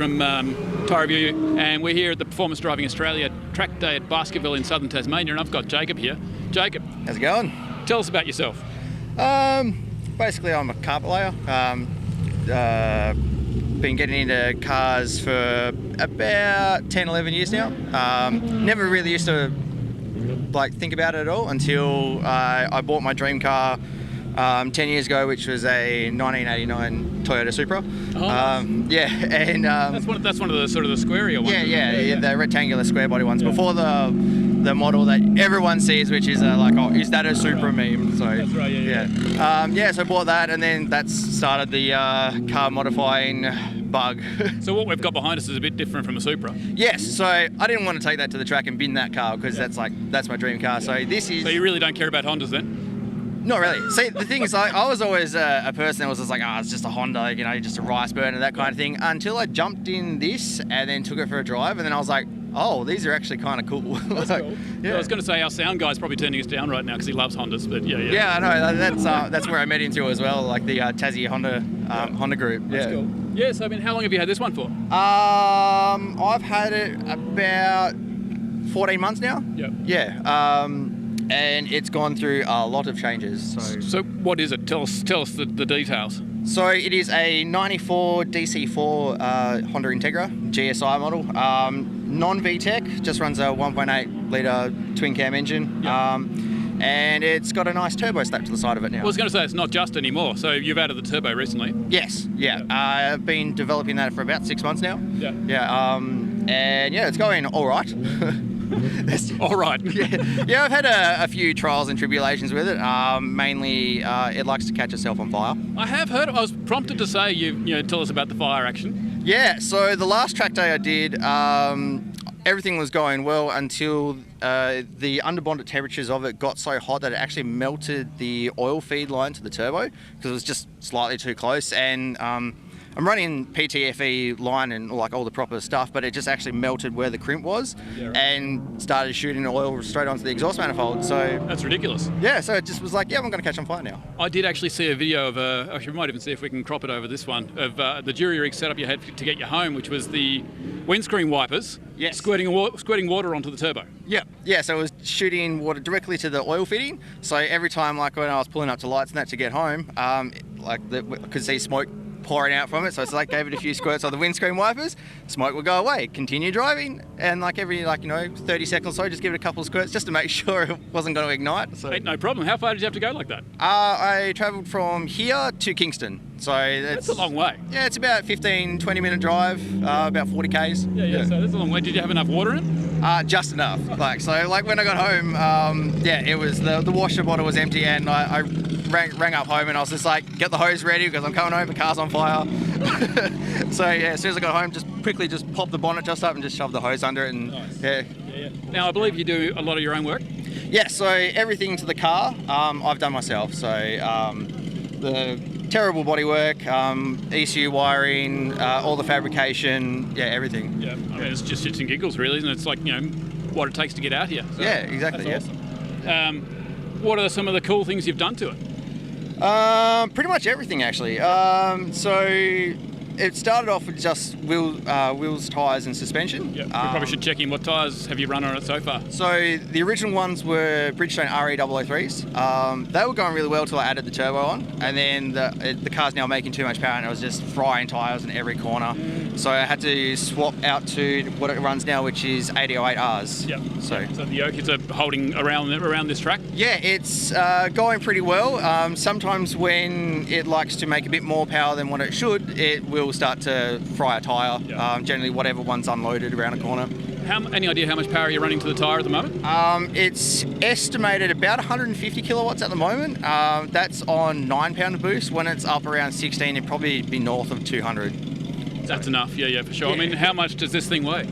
from Tyre Review, and we're here at the Performance Driving Australia track day at Baskerville in southern Tasmania, and I've got Jacob here. Jacob, how's it going? Tell us about yourself. Basically, I'm a carpet layer. Been getting into cars for about 10, 11 years now. Never really used to think about it at all until I bought my dream car 10 years ago, which was a 1989 Toyota Supra. Yeah, and that's one of the sort of the squarier ones. Yeah, the rectangular square body ones. Yeah. Before the model that everyone sees, which is is that a Supra meme? So that's right. Yeah. So I bought that, and then that's started the car modifying bug. So what we've got behind us is a bit different from a Supra. Yes. So I didn't want to take that to the track and bin that car because that's my dream car. So this is. So you really don't care about Hondas then? Not really. See, the thing is, I was always a person that was just like, it's just a Honda, just a rice burner, that kind of thing, until I jumped in this and then took it for a drive, and then I was like, oh, these are actually kind of cool. That's cool. Yeah. I was going to say, our sound guy's probably turning us down right now because he loves Hondas, but yeah. Yeah, I know. That's where I met him too as well, like the Tassie Honda Honda group. That's cool. Yeah, so how long have you had this one for? I've had it about 14 months now. Yep. Yeah. And it's gone through a lot of changes. So what is it? Tell us the details. So it is a 94 DC4 Honda Integra GSI model. Non-VTEC, just runs a 1.8 litre twin cam engine. Yep. And it's got a nice turbo slap to the side of it now. I was going to say it's not just anymore, so you've added the turbo recently. Yes, yeah. Yep. I've been developing that for about 6 months now. Yeah. Yeah, and yeah, it's going all right. All right. Yeah, I've had a few trials and tribulations with it. Mainly, it likes to catch itself on fire. I have heard. I was prompted to say you tell us about the fire action. Yeah. So the last track day I did, everything was going well until the underbonnet temperatures of it got so hot that it actually melted the oil feed line to the turbo because it was just slightly too close. And I'm running PTFE line and all the proper stuff, but it just actually melted where the crimp was and started shooting oil straight onto the exhaust manifold. So that's ridiculous. Yeah, so it just was like, I'm going to catch on fire now. I did actually see a video of actually we might even see if we can crop it over this one, of the jury rig setup you had to get you home, which was the windscreen wipers squirting water onto the turbo. Yeah, so it was shooting water directly to the oil fitting. So every time, when I was pulling up to lights and that to get home, I could see smoke pouring out from it, so it's gave it a few squirts on the windscreen wipers, smoke would go away, continue driving, and every 30 seconds or so, just give it a couple of squirts just to make sure it wasn't going to ignite. So no problem. How far did you have to go like that? I travelled from here to Kingston, so that's a long way. Yeah, it's about 15-20 minute drive, about 40 k's. Yeah, so that's a long way. Did you have enough water in? Just enough. When I got home, it was the washer bottle was empty, and I rang up home and I was just like, get the hose ready because I'm coming home, the car's on fire. So yeah, as soon as I got home, just quickly popped the bonnet just up and just shoved the hose under it. And nice. Yeah. Now I believe you do a lot of your own work. Yeah, so everything to the car I've done myself. So the terrible bodywork, ECU wiring, all the fabrication, everything. Yeah, I mean it's just shits and giggles really, isn't it? It's what it takes to get out here. So yeah, exactly. That's awesome. What are some of the cool things you've done to it? Pretty much everything actually. So it started off with just wheels, tyres and suspension. Yeah, we probably should check in what tyres have you run on it so far. So the original ones were Bridgestone RE003s. They were going really well till I added the turbo on, and then the car's now making too much power and it was just frying tyres in every corner. So I had to swap out to what it runs now, which is 808Rs. Yeah. So the yoke is holding around this track? Yeah, it's going pretty well. Sometimes when it likes to make a bit more power than what it should, it will start to fry a tyre. Yeah. Generally, whatever one's unloaded around a corner. Any idea how much power you're running to the tyre at the moment? It's estimated about 150 kilowatts at the moment. That's on 9 pound of boost. When it's up around 16, it'd probably be north of 200. That's enough, yeah, for sure. Yeah. I mean, how much does this thing weigh?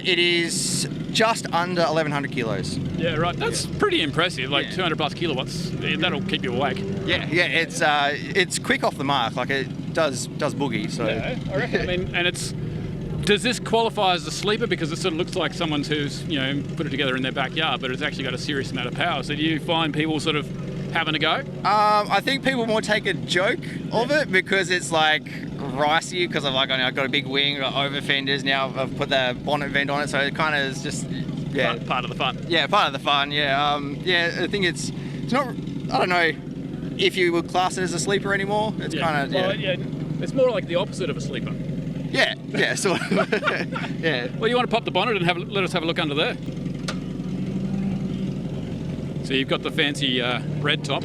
It is just under 1,100 kilos. Yeah, right. That's pretty impressive. 200 plus kilowatts. That'll keep you awake. Yeah. It's quick off the mark. It does boogie. So yeah, I reckon. I mean, and does this qualify as a sleeper because it sort of looks like someone who's put it together in their backyard, but it's actually got a serious amount of power. So do you find people sort of having a go? I think people more take a joke of it because it's ricey because I've got a big wing, got over fenders now. I've put the bonnet vent on it, so it kind of is just part of the fun. Yeah, part of the fun. Yeah, I think it's not. I don't know if you would class it as a sleeper anymore. It's kind of It's more like the opposite of a sleeper. Yeah, sort of. Yeah. Well, you want to pop the bonnet and let us have a look under there. So you've got the fancy red top.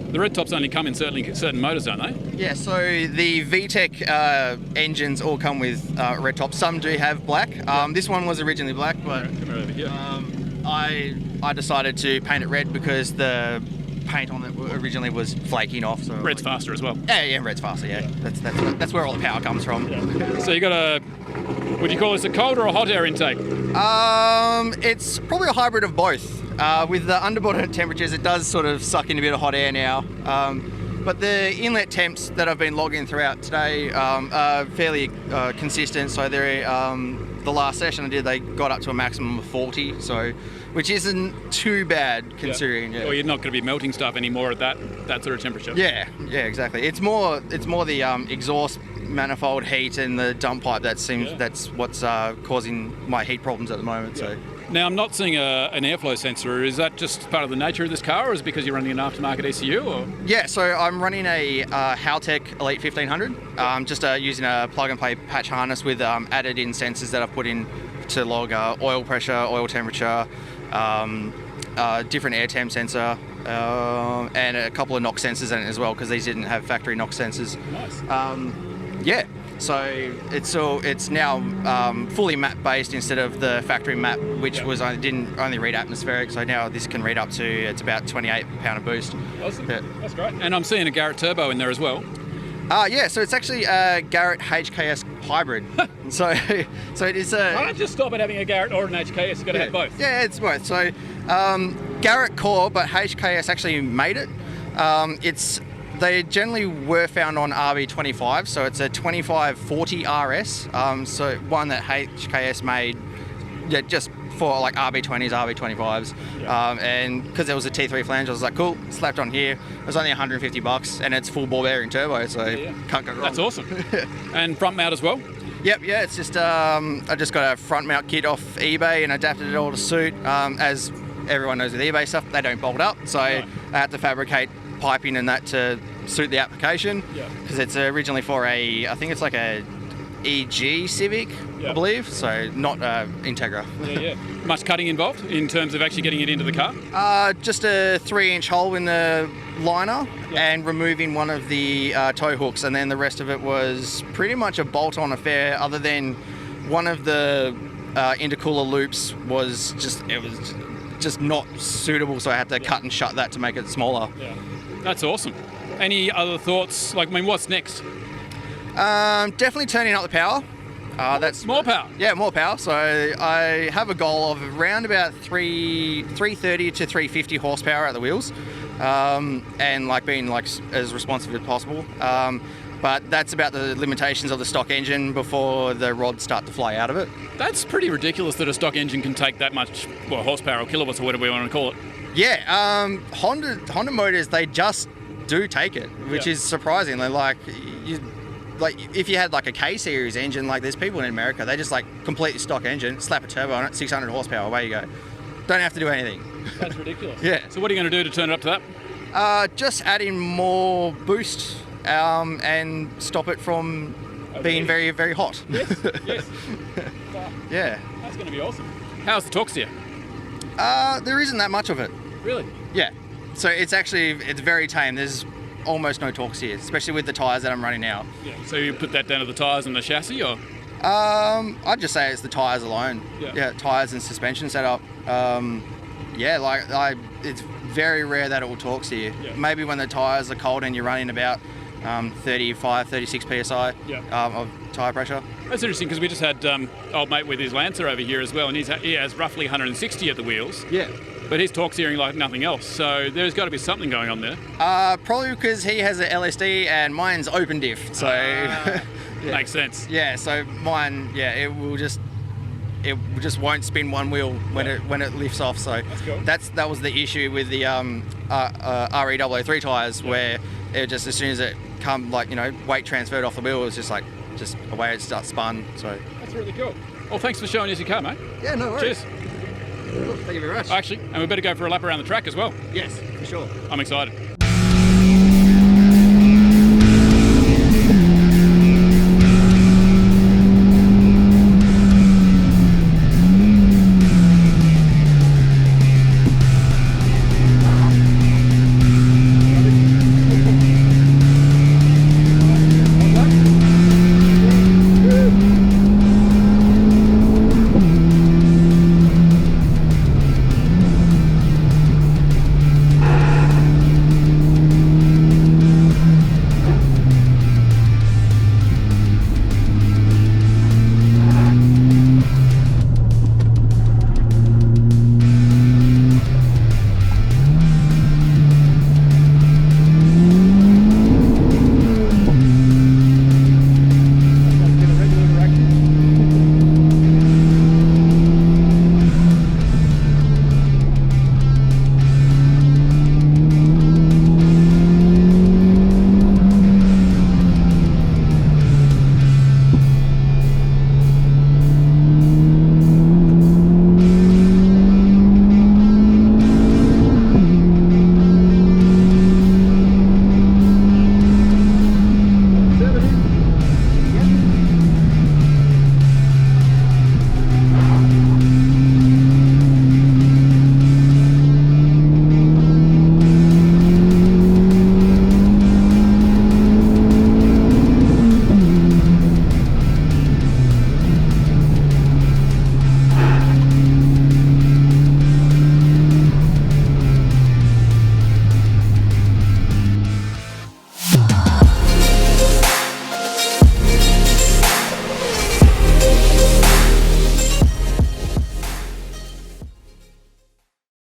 The red tops only come in certain motors, don't they? Yeah, so the VTEC engines all come with red tops. Some do have black. This one was originally black, but Come right over here. I decided to paint it red because the paint on it originally was flaking off. So Red's faster as well. Yeah, red's faster. Yeah, that's where all the power comes from. Yeah. So you got would you call this a cold or a hot air intake? It's probably a hybrid of both. With the underbonnet temperatures, it does sort of suck in a bit of hot air now. But the inlet temps that I've been logging throughout today are fairly consistent. So they're, the last session I did, they got up to a maximum of 40, so which isn't too bad considering. Yeah. Well, you're not going to be melting stuff anymore at that sort of temperature. Yeah, exactly. It's more the exhaust manifold heat and the dump pipe that's what's causing my heat problems at the moment. So. Now, I'm not seeing an airflow sensor. Is that just part of the nature of this car, or is it because you're running an aftermarket ECU? Or? Yeah, so I'm running a Haltech Elite 1500, just using a plug-and-play patch harness with added-in sensors that I've put in to log oil pressure, oil temperature, different air temp sensor, and a couple of NOx sensors in it as well, because these didn't have factory NOx sensors. Nice. So it's now fully map based instead of the factory map, which didn't only read atmospheric. So now this can read up to, it's about 28 pound of boost. Awesome. Yeah. That's great. And I'm seeing a Garrett turbo in there as well. So it's actually a Garrett HKS hybrid. so it is a. Why not just stop at having a Garrett or an HKS? You've got to have both. Yeah, it's both. So Garrett core, but HKS actually made it. They generally were found on RB25, so it's a 2540 RS. So one that HKS made, just for like RB20s, RB25s, and because there was a T3 flange, I was like, cool, slapped on here. It was only $150, and it's full ball bearing turbo, so can't go wrong. That's awesome. And front mount as well. Yep, it's just I just got a front mount kit off eBay and adapted it all to suit. As everyone knows with eBay stuff, they don't bolt up, so I had to fabricate piping and that to suit the application, because it's originally for I think it's like a EG Civic, I believe, so not Integra. Much cutting involved in terms of actually getting it into the car? Just a 3-inch hole in the liner and removing one of the tow hooks, and then the rest of it was pretty much a bolt-on affair, other than one of the intercooler loops was just not suitable, so I had to cut and shut that to make it smaller. That's awesome. Any other thoughts? What's next? Definitely turning up the power. That's more power. Yeah, more power. So I have a goal of around about 330 to 350 horsepower at the wheels, and being as responsive as possible. But that's about the limitations of the stock engine before the rods start to fly out of it. That's pretty ridiculous that a stock engine can take that much horsepower or kilowatts or whatever we want to call it. Yeah, Honda motors, they just do take it, which is surprising. They're if you had a K series engine, there's people in America, they just completely stock engine, slap a turbo on it, 600 horsepower, away you go. Don't have to do anything. That's ridiculous. So what are you going to do to turn it up to that? Just adding more boost and stop it from being very, very hot. Yes. Yeah. That's going to be awesome. How's the torque steer? There isn't that much of it. Really? Yeah. So it's very tame. There's almost no torque steer, especially with the tyres that I'm running now. Yeah. So you put that down to the tyres and the chassis, or? I'd just say it's the tyres alone. Yeah, tyres and suspension setup. It's very rare that it will torque steer. Maybe when the tyres are cold and you're running about 35, 36 psi of tyre pressure. That's interesting, because we just had old mate with his Lancer over here as well, and he has roughly 160 at the wheels. Yeah. But he's torque steering like nothing else, so there's got to be something going on there. Probably because he has an LSD and mine's open diff, so... Makes sense. Yeah, so mine, it just won't spin one wheel when it lifts off. So that's cool. That was the issue with the RE003 tyres, where it just, as soon as it weight transferred off the wheel. It was just away it spun. So That's really cool. Well, thanks for showing us your car, mate. yeah, no worries. Cheers. Thank you very much. Actually, and we better go for a lap around the track as well. Yes, for sure. I'm excited.